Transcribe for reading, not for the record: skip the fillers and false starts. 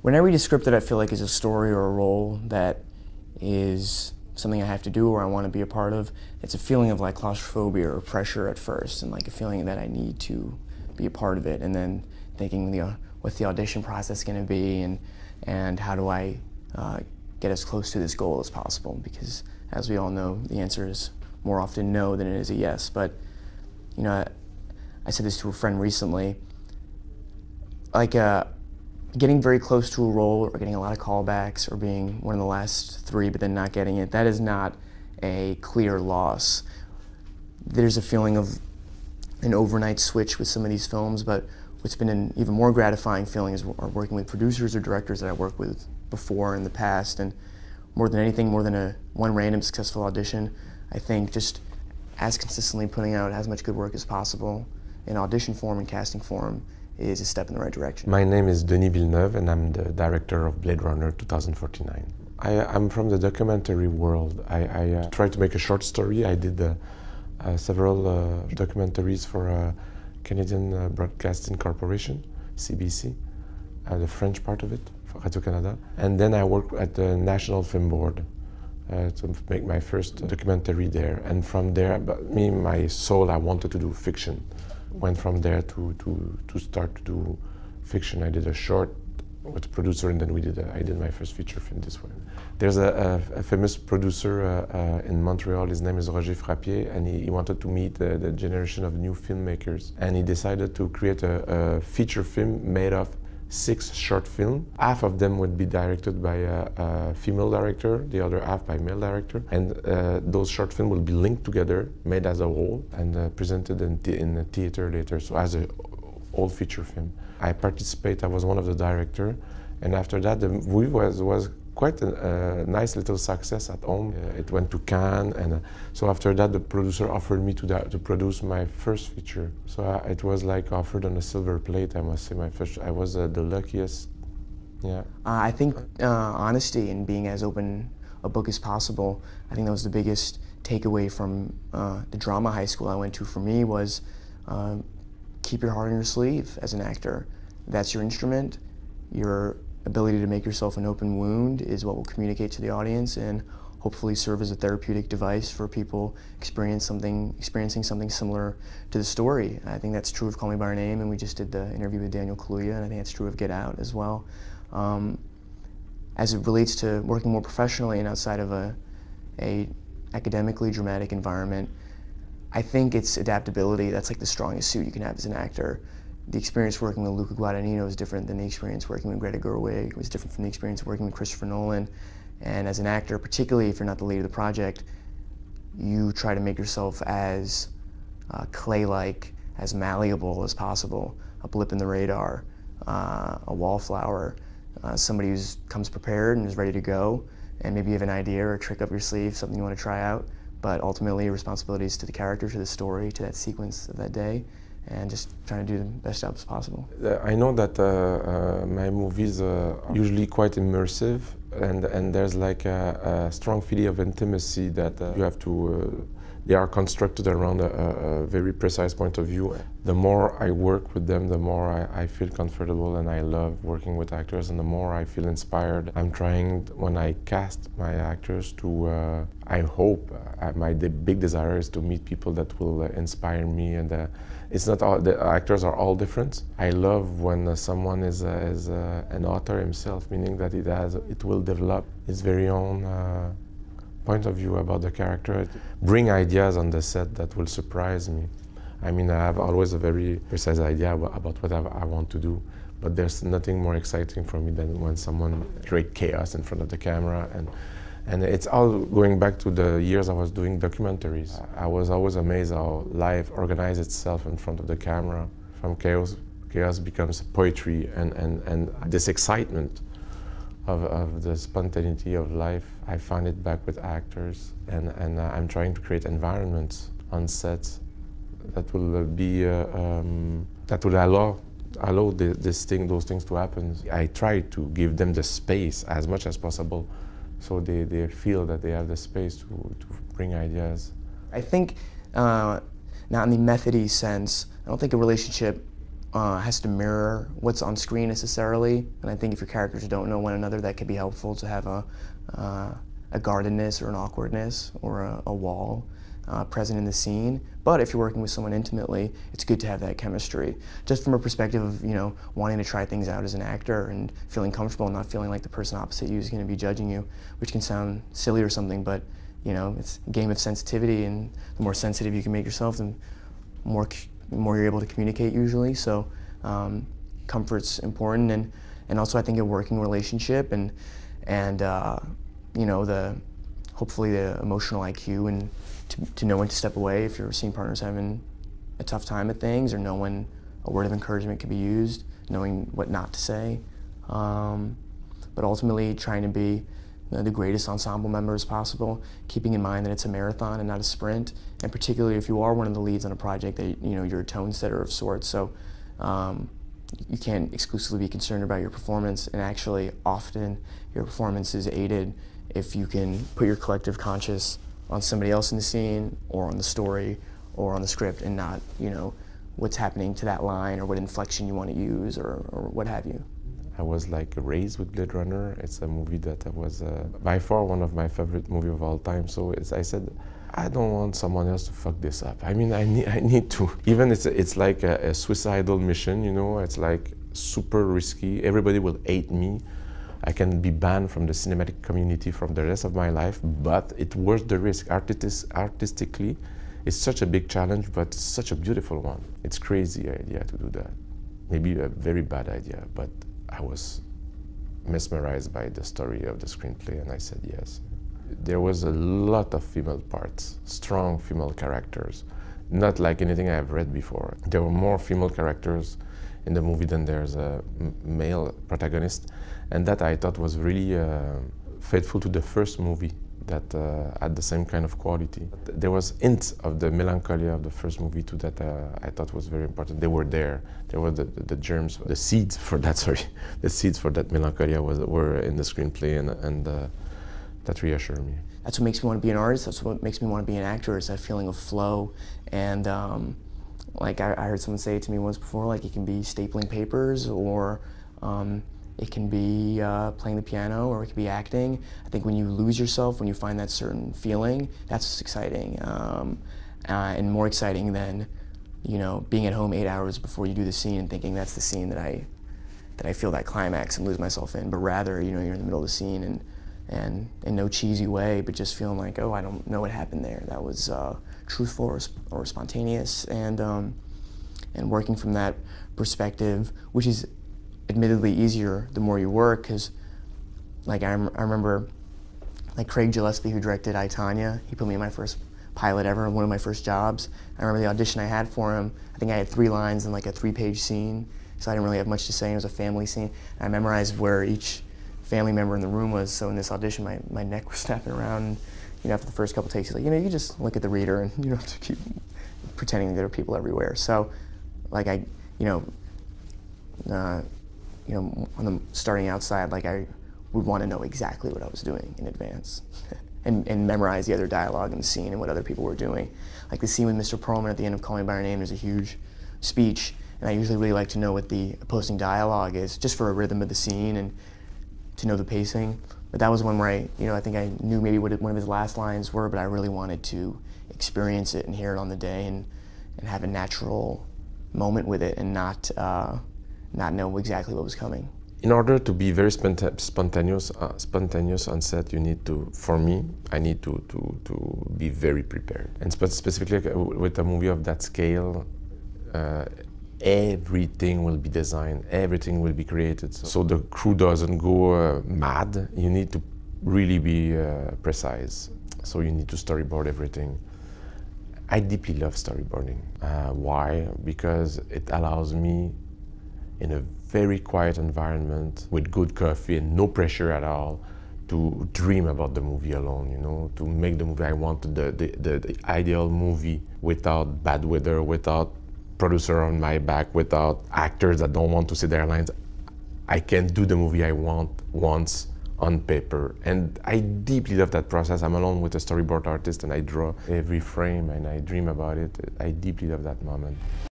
When I read a script that I feel like is a story or a role that is something I have to do or I want to be a part of, it's a feeling of like claustrophobia or pressure at first, and like a feeling that I need to be a part of it, and then thinking what's the audition process going to be, and how do I get as close to this goal as possible, because as we all know, the answer is more often no than it is a yes. But you know, I said this to a friend recently, like getting very close to a role or getting a lot of callbacks or being one of the last three but then not getting it, that is not a clear loss. There's a feeling of an overnight switch with some of these films, but what's been an even more gratifying feeling is working with producers or directors that I worked with before in the past, and more than anything, more than one random successful audition, I think just as consistently putting out as much good work as possible in audition form and casting form is a step in the right direction. My name is Denis Villeneuve, and I'm the director of Blade Runner 2049. I'm from the documentary world. I tried to make a short story. I did several documentaries for Canadian Broadcasting Corporation, CBC, the French part of it, for Radio-Canada. And then I worked at the National Film Board to make my first documentary there. And from there, my soul, I wanted to do fiction. Went from there to start to do fiction. I did a short with a producer, and then I did my first feature film this way. There's a famous producer in Montreal. His name is Roger Frappier, and he wanted to meet the generation of new filmmakers. And he decided to create a feature film made of 6 short films. Half of them would be directed by a female director, the other half by male director. And those short films will be linked together, made as a whole, and presented in the theater later, so as a whole feature film. I was one of the directors, and after that the movie was quite a nice little success at home. It went to Cannes, and so after that the producer offered me to produce my first feature. So it was like offered on a silver plate, I must say. I was the luckiest. Yeah. I think honesty and being as open a book as possible, I think that was the biggest takeaway from the drama high school I went to for me was keep your heart on your sleeve as an actor. That's your instrument. Your ability to make yourself an open wound is what will communicate to the audience and hopefully serve as a therapeutic device for people experiencing something similar to the story. I think that's true of Call Me By Your Name, and we just did the interview with Daniel Kaluuya, and I think that's true of Get Out as well. As it relates to working more professionally and outside of a academically dramatic environment, I think it's adaptability. That's like the strongest suit you can have as an actor. The experience working with Luca Guadagnino is different than the experience working with Greta Gerwig. It was different from the experience working with Christopher Nolan. And as an actor, particularly if you're not the lead of the project, you try to make yourself as clay-like, as malleable as possible. A blip in the radar, a wallflower, somebody who comes prepared and is ready to go, and maybe you have an idea or a trick up your sleeve, something you want to try out, but ultimately your responsibility is to the character, to the story, to that sequence of that day, and just trying to do the best job as possible. I know that my movies are usually quite immersive, and there's like a strong feeling of intimacy that you have to, they are constructed around a very precise point of view. The more I work with them, the more I feel comfortable, and I love working with actors, and the more I feel inspired. I'm trying, when I cast my actors, to, I hope, my big desire is to meet people that will inspire me, and it's not all, the actors are all different. I love when someone is an author himself, meaning that it will develop his very own point of view about the character, bring ideas on the set that will surprise me. I mean, I have always a very precise idea about what I want to do, but there's nothing more exciting for me than when someone creates chaos in front of the camera, and it's all going back to the years I was doing documentaries. I was always amazed how life organizes itself in front of the camera. From chaos becomes poetry, and this excitement of the spontaneity of life, I find it back with actors, and I'm trying to create environments on sets that will be that will allow those things to happen. I try to give them the space as much as possible, so they feel that they have the space to bring ideas. I think, not in the methody sense, I don't think a relationship has to mirror what's on screen necessarily, and I think if your characters don't know one another, that could be helpful to have a guardedness or an awkwardness or a wall present in the scene. But if you're working with someone intimately, it's good to have that chemistry. Just from a perspective of, you know, wanting to try things out as an actor and feeling comfortable and not feeling like the person opposite you is going to be judging you, which can sound silly or something, but, you know, it's a game of sensitivity, and the more sensitive you can make yourself, the more you're able to communicate usually. So comfort's important, and also I think a working relationship and you know, hopefully the emotional IQ and to know when to step away if your scene partner's having a tough time at things, or know when a word of encouragement could be used, knowing what not to say. But ultimately trying to be the greatest ensemble member as possible, keeping in mind that it's a marathon and not a sprint, and particularly if you are one of the leads on a project, that, you know, you're a tone setter of sorts. So you can't exclusively be concerned about your performance, and actually often your performance is aided if you can put your collective conscious on somebody else in the scene or on the story or on the script, and not, you know, what's happening to that line or what inflection you want to use or what have you. I was like raised with Blade Runner. It's a movie that was by far one of my favorite movies of all time. So I said, I don't want someone else to fuck this up. I mean, I need to. Even it's like a suicidal mission, you know. It's like super risky. Everybody will hate me. I can be banned from the cinematic community from the rest of my life, but it's worth the risk. Artistically, it's such a big challenge, but it's such a beautiful one. It's crazy idea to do that. Maybe a very bad idea, but I was mesmerized by the story of the screenplay, and I said yes. There was a lot of female parts, strong female characters, not like anything I have read before. There were more female characters in the movie than there's a male protagonist, and that I thought was really faithful to the first movie, that had the same kind of quality. There was hints of the melancholia of the first movie too that I thought was very important. They were there. There were the germs, the seeds for that. Sorry, the seeds for that melancholia were in the screenplay, and that reassured me. That's what makes me want to be an artist. That's what makes me want to be an actor. Is that feeling of flow. And like I heard someone say it to me once before, like it can be stapling papers, or it can be playing the piano, or it can be acting. I think when you lose yourself, when you find that certain feeling, that's what's exciting, and more exciting than, you know, being at home 8 hours before you do the scene and thinking that's the scene that I feel that climax and lose myself in. But rather, you know, you're in the middle of the scene and in no cheesy way, but just feeling like, oh, I don't know what happened there. That was truthful or spontaneous, and working from that perspective, which is admittedly easier the more you work, because like I remember like Craig Gillespie, who directed I, Tonya, he put me in my first pilot ever, one of my first jobs. I remember the audition I had for him, I think I had 3 lines in like a 3-page scene, so I didn't really have much to say. It was a family scene. I memorized where each family member in the room was, so in this audition my neck was snapping around, and, you know, after the first couple takes, he's like, you know, you just look at the reader and you don't have to keep pretending that there are people everywhere. So like on the starting outside, like I would want to know exactly what I was doing in advance and memorize the other dialogue in the scene and what other people were doing. Like the scene with Mr. Perlman at the end of Call Me By Your Name, there's a huge speech, and I usually really like to know what the opposing dialogue is, just for a rhythm of the scene and to know the pacing. But that was one where I think I knew maybe what one of his last lines were, but I really wanted to experience it and hear it on the day and have a natural moment with it, and not know exactly what was coming. In order to be very spontaneous on set, you need to, for me, I need to be very prepared. And specifically with a movie of that scale, everything will be designed, everything will be created. So the crew doesn't go mad. You need to really be precise. So you need to storyboard everything. I deeply love storyboarding. Why? Because it allows me, in a very quiet environment with good coffee and no pressure at all, to dream about the movie alone, you know, to make the movie I want, the ideal movie, without bad weather, without producer on my back, without actors that don't want to say their lines. I can do the movie I want once on paper, and I deeply love that process. I'm alone with a storyboard artist and I draw every frame and I dream about it. I deeply love that moment.